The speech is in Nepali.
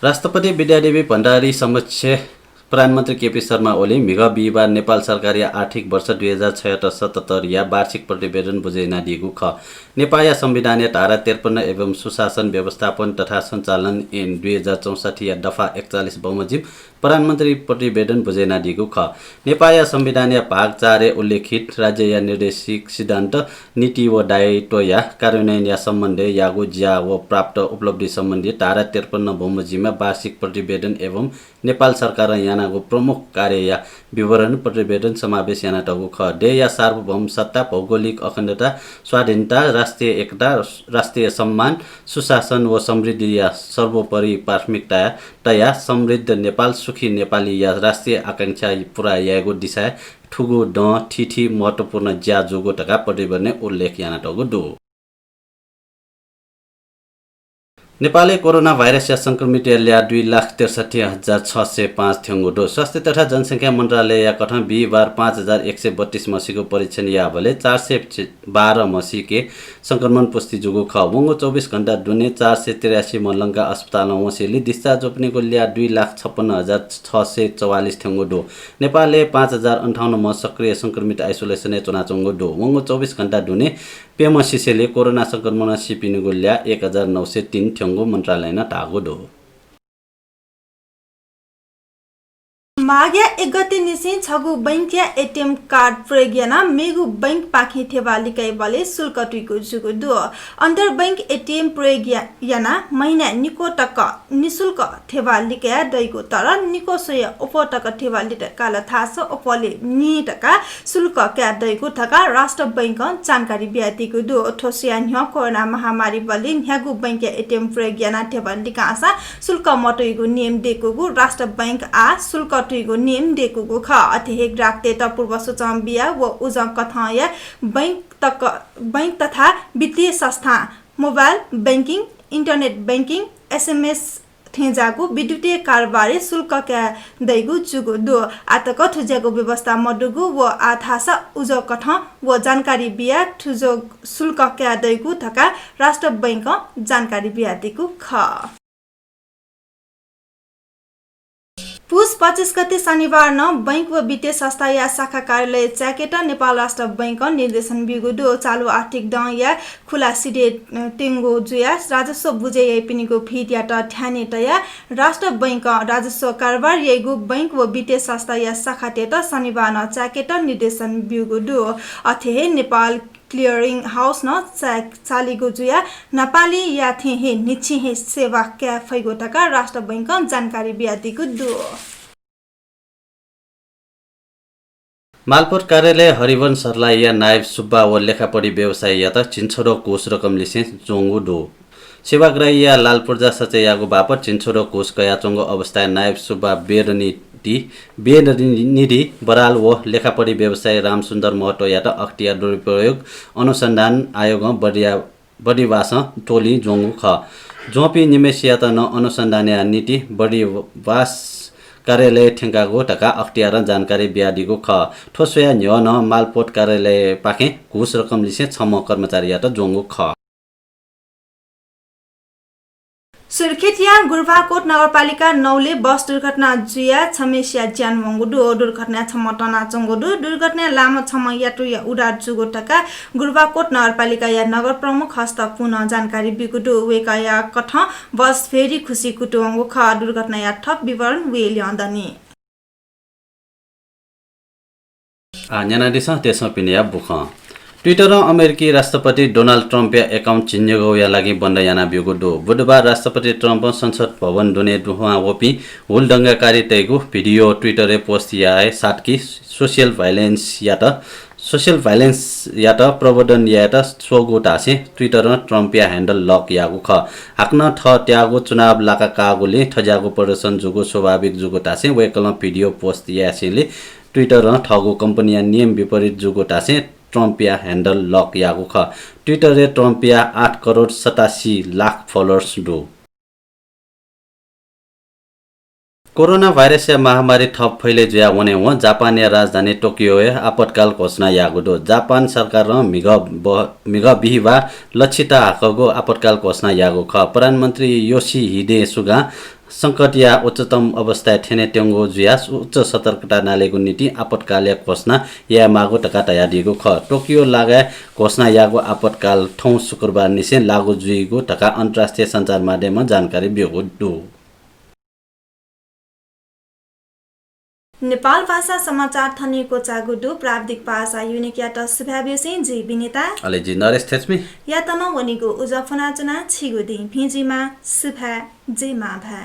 राष्ट्रपति विद्यादेवी भण्डारी समक्ष प्रधानमन्त्री केपी शर्मा ओली मिग बिहिबार नेपाल सरकारी आर्थिक वर्ष 2076-77 या वार्षिक प्रतिवेदन बुझाइना दिएको ख। नेपाल संविधान धारा 53 एवं सुशासन व्यवस्थापन तथा सञ्चालन ऐन 2064 या दफा 41 बमोजिम प्रधानमन्त्री प्रतिवेदन बुझाइना दिएको ख। नेपाल संविधान भाग 4 उल्लेखित राज्य या निर्देशिक सिद्धान्त नीति व दायित्व या कार्यान्वयन या सम्बन्ध यागो ज्या व प्राप्त उपलब्धि सम्बन्धी धारा 53 बमोजिममा वार्षिक प्रतिवेदन एवं नेपाल सरकार यानाको प्रमुख कार्य या विवरण प्रतिवेदन समावेश याना टगु ख। दे या सार्वभौम सत्ता, भौगोलिक अखण्डता, स्वाधीनता, राष्ट्रिय एकता, राष्ट्रिय सम्मान, सुशासन व समृद्धि या सर्वोपरि प्राथमिकता या समृद्ध नेपाल, सुखी नेपाली या राष्ट्रिय आकांक्षा पुरा यागो दिशा ठुगो ड ठिठी महत्वपूर्ण ज्या जोगो टका प्रतिवेदन उल्लेख याना टगु दो। नेपालले कोरोना भाइरस या संक्रमित ल्या 2,63,605 थ्यङ्गो स्वास्थ्य तथा जनसङ्ख्या मन्त्रालय या कथन बिहिबार 5,132 मसीको परीक्षण या भले 412 मसी के संक्रमण पुष्टि जुगो ख। वंगो 24 घण्टा दुने 483 मलङ्का अस्पताल वसेली डिस्चार्ज ओपनिङको ल्या 2,56,644 थ्यङ्गो दो। नेपालले 5,058 म सक्रिय संक्रमित आइसोलेसन चुनाचोङ्गो दो। वंगो 24 घण्टा दुने पेम सिसेले कोरोना संक्रमण सिपिनुको ल्या 1,903 थ्यङ्गो मन्त्रालय न टागो दो। माग्या 1 गते निसी छगु बैंक या एटीएम कार्ड प्रयोग याना मेगु बैंक पाखी थेवालिकै बले शुल्क टुइको जुगु दो। अन्तर बैंक एटीएम प्रयोग याना महिना निको टक निशुल्क थेवालिकै दैगु तर निको सोय उपटक थेवालि काला थास उपले नि टका शुल्क क्या दैगु थका राष्ट्र बैंक जानकारी ब्यातिगु दो। ठोसिया न्ह कोरोना महामारी बले न्यागु बैंक या एटीएम प्रयोग याना थेवालि कासा शुल्क मटुइगु नियम देकुगु राष्ट्र बैंक आ शुल्क नियम देकुगु ख। अथे ग्राहकते त पूर्व सूचना बिया व उजं कथाया बैंक तथा वित्तीय संस्था mobile banking internet banking SMS थेजागु विद्युतीय कारबारे शुल्क क्या दैगु जुगु दो। आतक थुजागु व्यवस्था मडुगु व आथासा उज कथ व जानकारी बिया थुजो शुल्क क्या दैगु थका राष्ट्र बैंक जानकारी बिया दिगु ख। पुस 25 गते शनिबार न बैंक व वित्तीय संस्था या शाखा कार्यालय च्याकेटा नेपाल राष्ट्र बैंक निर्देशन बिगुडो चालु आर्थिक द या खुला सिडे टेंगो जुया राजस्व बुझे पिनिको फिट या ठ्याने तया राष्ट्र बैंक राजस्व कारोबार येगु बैंक व वित्तीय संस्था या शाखा टेट शनिबार न च्याकेटा निर्देशन बिगुडो। अथे नेपाल क्लियरिङ हाउस न चालीगो जुया नेपाली या थे हे निछि हे सेवा क्या फैगो टका राष्ट्र बैंक जानकारी ब्यातिगु दो। मालपोर्ट कार्यालय हरिवन सरलाई या नायब सुब्बा व लेखापढी व्यवसाय या त चिन्छोरो कोष रकम लिसेन्स जोंगु दो। सेवाग्राही या लालपूर्जा सचे यागो बापत चिन्छोरो कोष कया चोंगो अवस्था नायब सुब्बा बेरनिधि बराल व लेखापढी व्यवसाय रामसुन्दर महतो या त अख्तियार दुरुपयोग अनुसन्धान आयोग बढीवास टोली जोंगु ख। जोपी निमेसिया त न अनुसन्धान या नीति बढीवास कार्यालय ठेंगागो टका अख्तियार जानकारी ब्यादिगो ख। ठोसोया न्य न मालपोर्ट कार्यालय पाखे घुस रकम लिसे 6 कर्मचारी या त जोंगु ख। सुर्खेतिया गुर्भाकोट नगरपालिका 9ले बस दुर्घटना जुया छमेसिया ज्यान वंगुडु दुर्घटना छमटना चंगुडु दुर्घटना लामो छम याटु या उडार जुगो टका गुर्भाकोट नगरपालिका या नगर प्रमुख हस्त पुनः जानकारी बिगुडु वेका या कठ बस फेरी खुसी कुटुंगु ख। दुर्घटना या थप विवरण वे ल्याउँदनी न्याना दिस त्यसमा पिनिया बुख। ट्विटर अमेरिकी राष्ट्रपति डोनाल्ड ट्रम्प या एकाउन्ट चिन्हगो या लागि बन्द याना बिगो दो। बुधबार राष्ट्रपति ट्रम्प संसद भवन दुने दुहा वपी हुल दंगाकारी तेगु भिडियो ट्विटर पोस्ट या सातकी सोशल भाइलेन्स या त प्रबोधन या त सोगो टासे ट्विटर ट्रम्प या ह्यान्डल लक यागु ख। हाक्न थ त्यागो चुनाव लाका कागोले ठजागो प्रदर्शन जुगो स्वाभाविक जुगो टासे वेकल भिडियो पोस्ट यासेले ट्विटर ठगो कम्पनी या नियम विपरीत जुगो टासे ट्रम्पिया ह्यान्डल लक यागु ख। ट्विटर ट्रम्पिया 8,87,00,000 फलोअर्स दो। कोरोना भाइरस या महामारी थप फैले जुया वने हो जापान या राजधानी टोकियो आपतकाल घोषणा यागु दो। जापान सरकार मिग बिहिबार लक्षित हाकगो आपतकाल घोषणा यागु ख। प्रधानमन्त्री योशिहिदे सुगा संकट या उच्चतम अवस्था ठेने ट्याङ्गो जुयास उच्च सतर्कता नालेको नीति आपतकालीय घोषणा या मागो टकाटा दिएको ख टोकियो लागा घोषणा यागो आपतकाल ठौँ शुक्रबार निसे लागू जुइगो टका अन्तर्राष्ट्रिय सञ्चार माध्यममा जानकारी बिएको दु नेपाल भाषा समाचार थनिएको चागुडु प्राविधिक भाषा युनिक्याट सुभाव्युसिन जी विनेता अलेजी नरेश थेस्मी या तन वनिगो उजफना चुना छिगुदि भिजिमा सुभा जे माभा